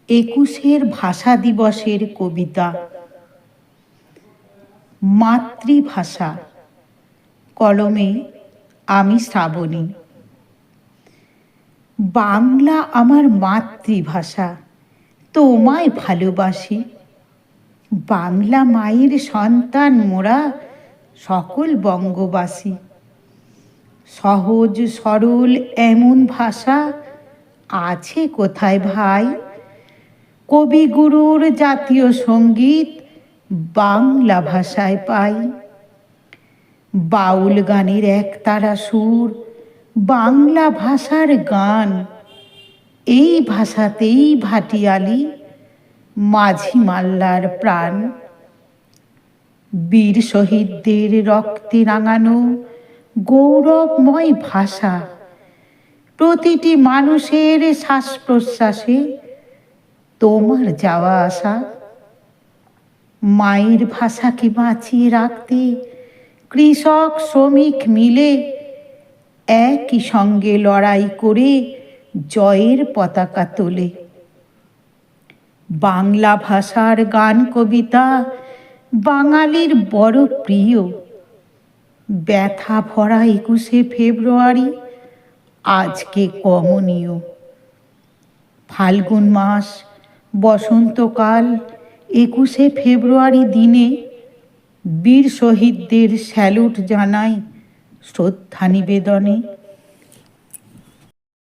একুশের ভাষা দিবসের কবিতা। মাতৃভাষা। কলমে আমি শ্রাবণী। বাংলা আমার মাতৃভাষা, তোমায় ভালোবাসি। বাংলা মায়ের সন্তান মোরা সকল বঙ্গবাসী। সহজ সরল এমন ভাষা আছে কোথায় ভাই? কবিগুরুর জাতীয় সঙ্গীত বাংলা ভাষায় পাই। বাউল গানের একতারা সুর বাংলা ভাষার গান। এই ভাষাতেই ভাটিয়ালি মাঝি মাল্লার প্রাণ। বীর শহীদদের রক্তে রাঙানো গৌরবময় ভাষা, প্রতিটি মানুষের শ্বাস প্রশ্বাসে তোমার যাওয়া আসা। মায়ের ভাষাকে বাঁচিয়ে রাখতে কৃষক শ্রমিক মিলে একই সঙ্গে লড়াই করে জয়ের পতাকা তোলে। বাংলা ভাষার গান কবিতা বাঙালির বড় প্রিয়। ব্যথা ভরা 21শে ফেব্রুয়ারি আজকে কমনীয়। ফাল্গুন মাস, বসন্তকাল, 21শে ফেব্রুয়ারি দিনে বীর শহীদদের স্যালুট জানাই শ্রদ্ধা নিবেদনে।